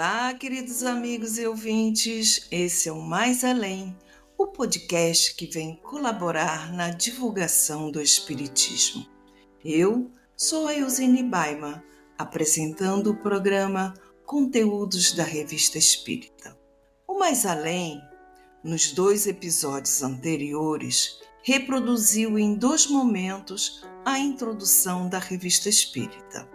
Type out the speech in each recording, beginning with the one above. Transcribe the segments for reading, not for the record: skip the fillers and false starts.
Olá, queridos amigos e ouvintes, esse é o Mais Além, o podcast que vem colaborar na divulgação do Espiritismo. Eu sou a Eusine Baima, apresentando o programa Conteúdos da Revista Espírita. O Mais Além, nos 2 episódios anteriores, reproduziu em 2 momentos a introdução da Revista Espírita.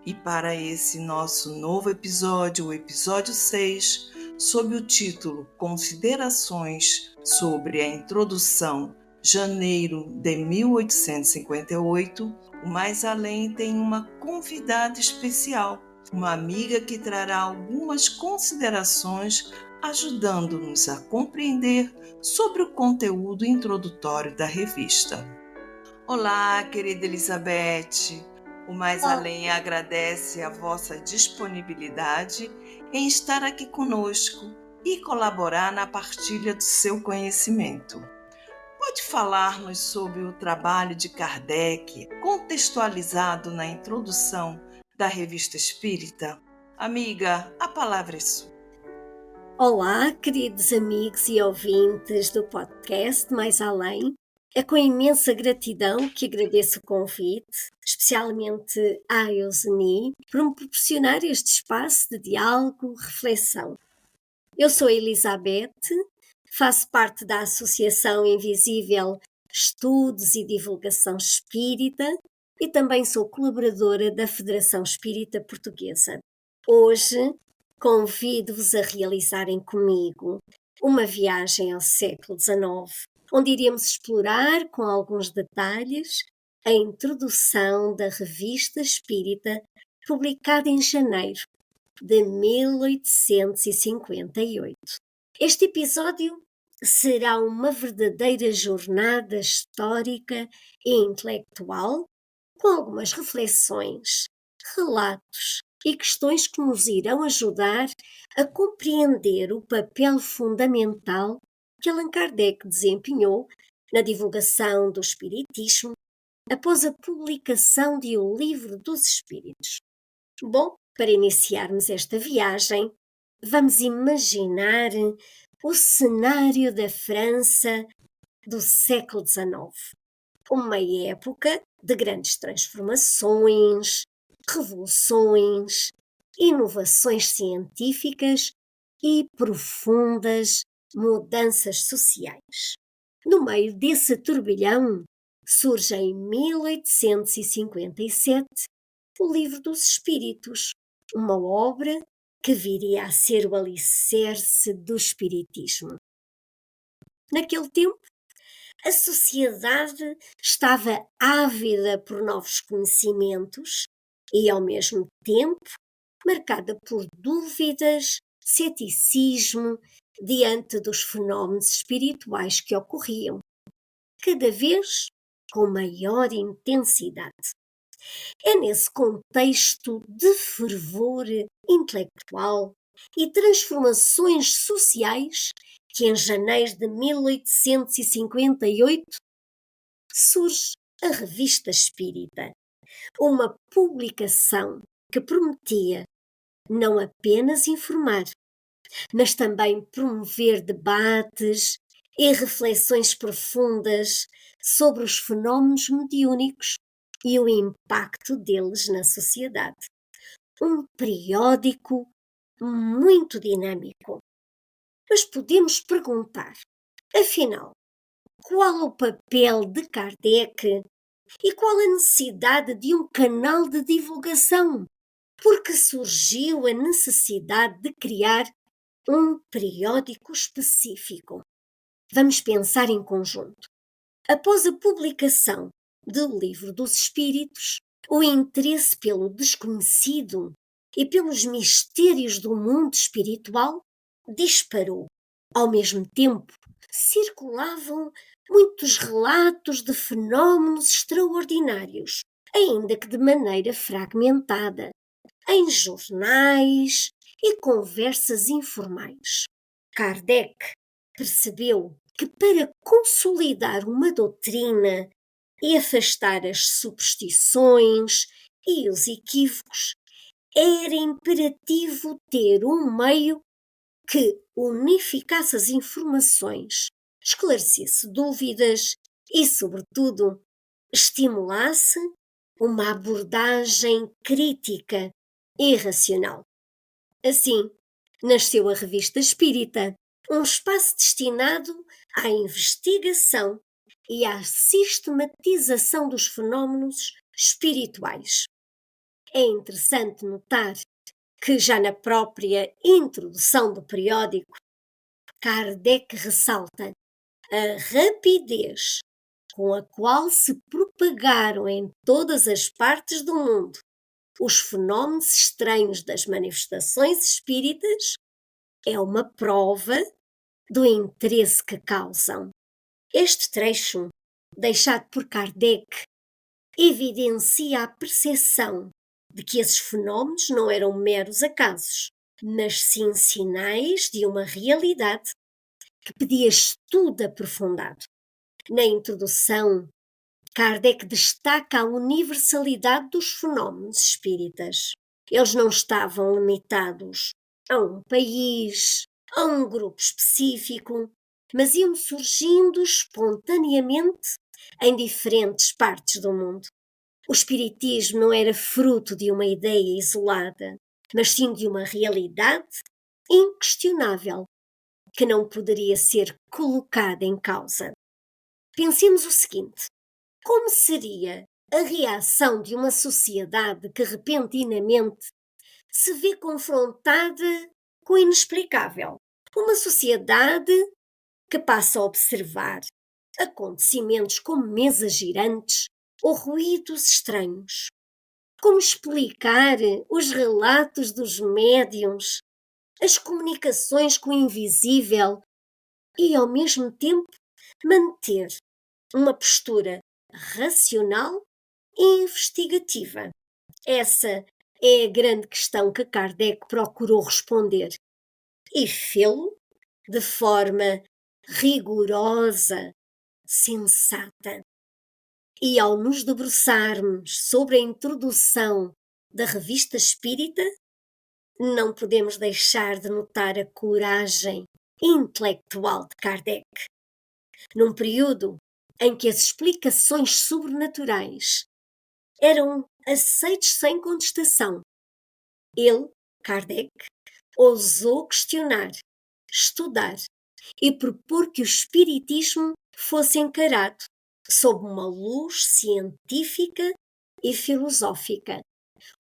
E para esse nosso novo episódio, o episódio 6, sob o título Considerações sobre a Introdução, janeiro de 1858, o Mais Além tem uma convidada especial, uma amiga que trará algumas considerações ajudando-nos a compreender sobre o conteúdo introdutório da revista. Olá, querida Elizabeth! O Mais Além agradece a vossa disponibilidade em estar aqui conosco e colaborar na partilha do seu conhecimento. Pode falar-nos sobre o trabalho de Kardec, contextualizado na introdução da Revista Espírita? Amiga, a palavra é sua. Olá, queridos amigos e ouvintes do podcast Mais Além. É com imensa gratidão que agradeço o convite, especialmente à Euseni, por me proporcionar este espaço de diálogo, reflexão. Eu sou Elizabeth, faço parte da Associação Invisível Estudos e Divulgação Espírita e também sou colaboradora da Federação Espírita Portuguesa. Hoje convido-vos a realizarem comigo uma viagem ao século XIX, onde iremos explorar com alguns detalhes a introdução da Revista Espírita, publicada em janeiro de 1858. Este episódio será uma verdadeira jornada histórica e intelectual, com algumas reflexões, relatos e questões que nos irão ajudar a compreender o papel fundamental que Allan Kardec desempenhou na divulgação do Espiritismo após a publicação de O Livro dos Espíritos. Bom, para iniciarmos esta viagem, vamos imaginar o cenário da França do século XIX, uma época de grandes transformações, revoluções, inovações científicas e profundas mudanças sociais. No meio desse turbilhão, surge em 1857 o Livro dos Espíritos, uma obra que viria a ser o alicerce do espiritismo. Naquele tempo, a sociedade estava ávida por novos conhecimentos e, ao mesmo tempo, marcada por dúvidas, ceticismo diante dos fenómenos espirituais que ocorriam, cada vez com maior intensidade. É nesse contexto de fervor intelectual e transformações sociais que em janeiro de 1858 surge a Revista Espírita, uma publicação que prometia não apenas informar, mas também promover debates e reflexões profundas sobre os fenómenos mediúnicos e o impacto deles na sociedade. Um periódico muito dinâmico. Mas podemos perguntar, afinal, qual o papel de Kardec e qual a necessidade de um canal de divulgação? Porque surgiu a necessidade de criar um periódico específico. Vamos pensar em conjunto. Após a publicação do Livro dos Espíritos, o interesse pelo desconhecido e pelos mistérios do mundo espiritual disparou. Ao mesmo tempo, circulavam muitos relatos de fenómenos extraordinários, ainda que de maneira fragmentada, em jornais e conversas informais. Kardec percebeu que para consolidar uma doutrina e afastar as superstições e os equívocos, era imperativo ter um meio que unificasse as informações, esclarecesse dúvidas e, sobretudo, estimulasse uma abordagem crítica e racional. Assim, nasceu a Revista Espírita, um espaço destinado à investigação e à sistematização dos fenómenos espirituais. É interessante notar que já na própria introdução do periódico, Kardec ressalta a rapidez com a qual se propagaram em todas as partes do mundo os fenómenos estranhos das manifestações espíritas é uma prova do interesse que causam. Este trecho, deixado por Kardec, evidencia a percepção de que esses fenómenos não eram meros acasos, mas sim sinais de uma realidade que pedia estudo aprofundado. Na introdução, Kardec destaca a universalidade dos fenómenos espíritas. Eles não estavam limitados a um país, a um grupo específico, mas iam surgindo espontaneamente em diferentes partes do mundo. O espiritismo não era fruto de uma ideia isolada, mas sim de uma realidade inquestionável que não poderia ser colocada em causa. Pensemos o seguinte: como seria a reação de uma sociedade que repentinamente se vê confrontada com o inexplicável? Uma sociedade que passa a observar acontecimentos como mesas girantes ou ruídos estranhos. Como explicar os relatos dos médiuns, as comunicações com o invisível e, ao mesmo tempo, manter uma postura racional e investigativa? Essa é a grande questão que Kardec procurou responder e fê-lo de forma rigorosa, sensata. E ao nos debruçarmos sobre a introdução da Revista Espírita, não podemos deixar de notar a coragem intelectual de Kardec. Num período em que as explicações sobrenaturais eram aceites sem contestação, ele, Kardec, ousou questionar, estudar e propor que o espiritismo fosse encarado sob uma luz científica e filosófica,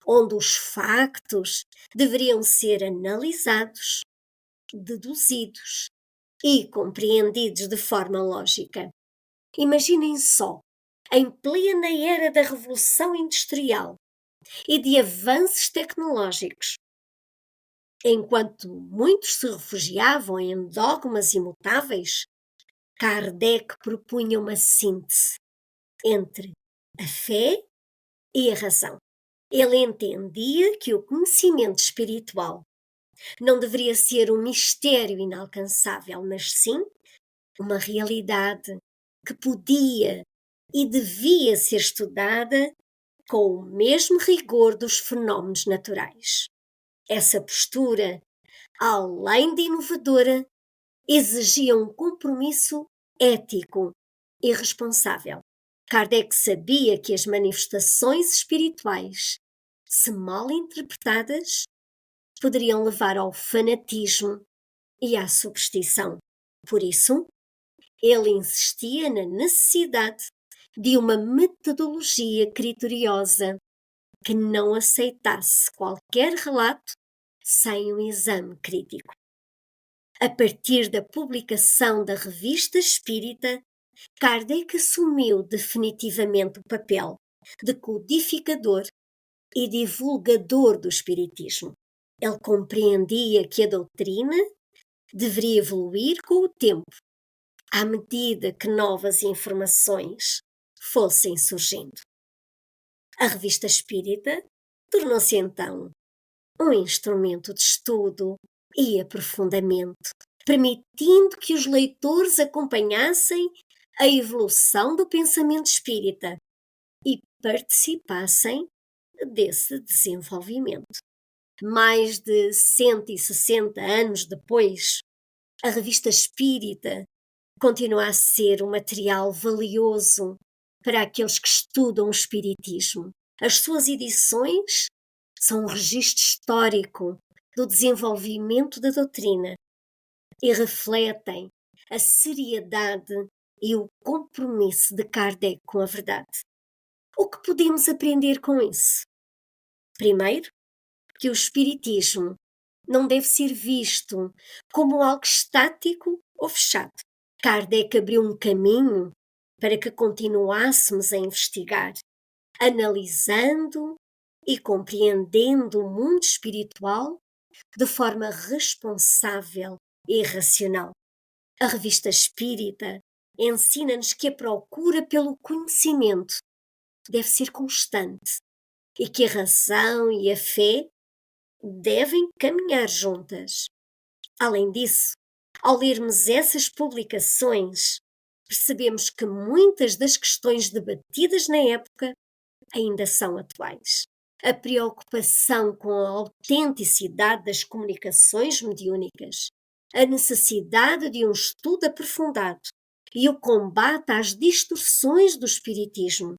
onde os factos deveriam ser analisados, deduzidos e compreendidos de forma lógica. Imaginem só, em plena era da Revolução Industrial e de avanços tecnológicos, enquanto muitos se refugiavam em dogmas imutáveis, Kardec propunha uma síntese entre a fé e a razão. Ele entendia que o conhecimento espiritual não deveria ser um mistério inalcançável, mas sim uma realidade que podia e devia ser estudada com o mesmo rigor dos fenómenos naturais. Essa postura, além de inovadora, exigia um compromisso ético e responsável. Kardec sabia que as manifestações espirituais, se mal interpretadas, poderiam levar ao fanatismo e à superstição. Por isso, ele insistia na necessidade de uma metodologia criteriosa que não aceitasse qualquer relato sem um exame crítico. A partir da publicação da Revista Espírita, Kardec assumiu definitivamente o papel de codificador e divulgador do espiritismo. Ele compreendia que a doutrina deveria evoluir com o tempo, à medida que novas informações fossem surgindo. A Revista Espírita tornou-se então um instrumento de estudo e aprofundamento, permitindo que os leitores acompanhassem a evolução do pensamento espírita e participassem desse desenvolvimento. Mais de 160 anos depois, a Revista Espírita continua a ser um material valioso para aqueles que estudam o Espiritismo. As suas edições são um registro histórico do desenvolvimento da doutrina e refletem a seriedade e o compromisso de Kardec com a verdade. O que podemos aprender com isso? Primeiro, que o Espiritismo não deve ser visto como algo estático ou fechado. Kardec abriu um caminho para que continuássemos a investigar, analisando e compreendendo o mundo espiritual de forma responsável e racional. A Revista Espírita ensina-nos que a procura pelo conhecimento deve ser constante e que a razão e a fé devem caminhar juntas. Além disso, ao lermos essas publicações, percebemos que muitas das questões debatidas na época ainda são atuais. A preocupação com a autenticidade das comunicações mediúnicas, a necessidade de um estudo aprofundado e o combate às distorções do espiritismo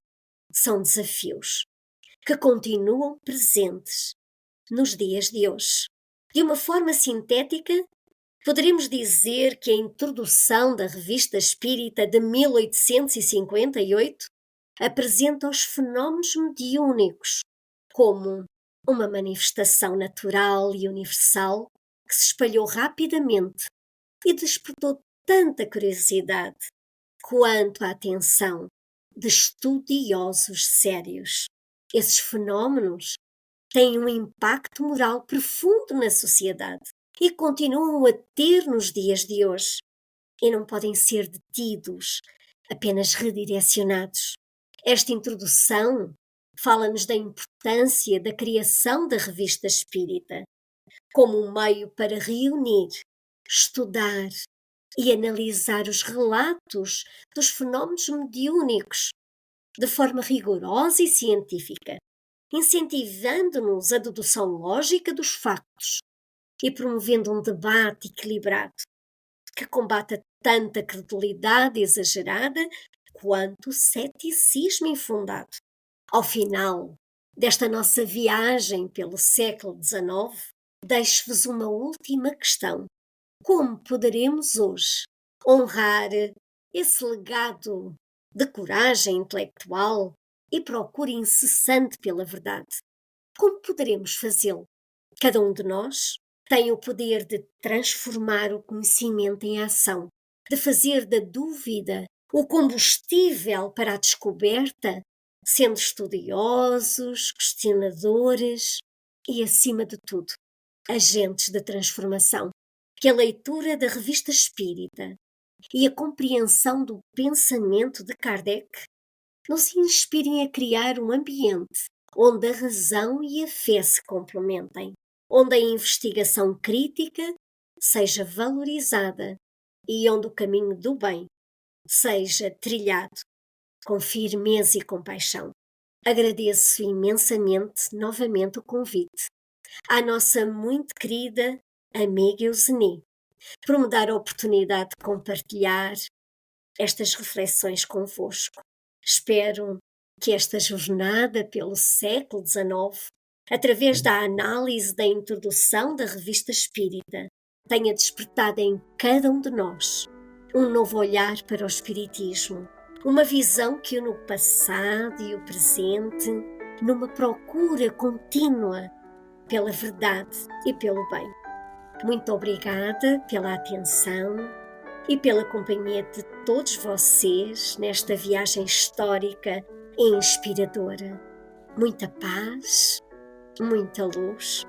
são desafios que continuam presentes nos dias de hoje. De uma forma sintética, poderemos dizer que a introdução da Revista Espírita de 1858 apresenta os fenómenos mediúnicos como uma manifestação natural e universal que se espalhou rapidamente e despertou tanta curiosidade quanto a atenção de estudiosos sérios. Esses fenómenos têm um impacto moral profundo na sociedade e continuam a ter nos dias de hoje, e não podem ser detidos, apenas redirecionados. Esta introdução fala-nos da importância da criação da Revista Espírita como um meio para reunir, estudar e analisar os relatos dos fenómenos mediúnicos de forma rigorosa e científica, incentivando-nos a dedução lógica dos factos e promovendo um debate equilibrado que combata tanta credulidade exagerada quanto o ceticismo infundado. Ao final desta nossa viagem pelo século XIX, deixo-vos uma última questão. Como poderemos hoje honrar esse legado de coragem intelectual e procura incessante pela verdade? Como poderemos fazê-lo? Cada um de nós tem o poder de transformar o conhecimento em ação, de fazer da dúvida o combustível para a descoberta, sendo estudiosos, questionadores e, acima de tudo, agentes de transformação. Que a leitura da Revista Espírita e a compreensão do pensamento de Kardec nos inspirem a criar um ambiente onde a razão e a fé se complementem, onde a investigação crítica seja valorizada e onde o caminho do bem seja trilhado com firmeza e compaixão. Agradeço imensamente novamente o convite à nossa muito querida amiga Euseni por me dar a oportunidade de compartilhar estas reflexões convosco. Espero que esta jornada pelo século XIX, através da análise da introdução da Revista Espírita, tenha despertado em cada um de nós um novo olhar para o Espiritismo, uma visão que une o passado e o presente numa procura contínua pela verdade e pelo bem. Muito obrigada pela atenção e pela companhia de todos vocês nesta viagem histórica e inspiradora. Muita paz, muita luz.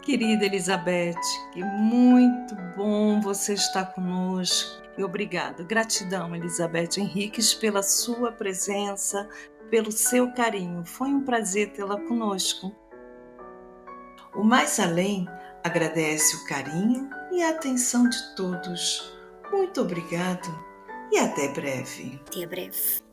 Querida Elizabeth, que muito bom você estar conosco. E obrigada. Gratidão, Elizabeth Henriques, pela sua presença, pelo seu carinho. Foi um prazer tê-la conosco. O Mais Além agradece o carinho e a atenção de todos. Muito obrigado e até breve. Até breve.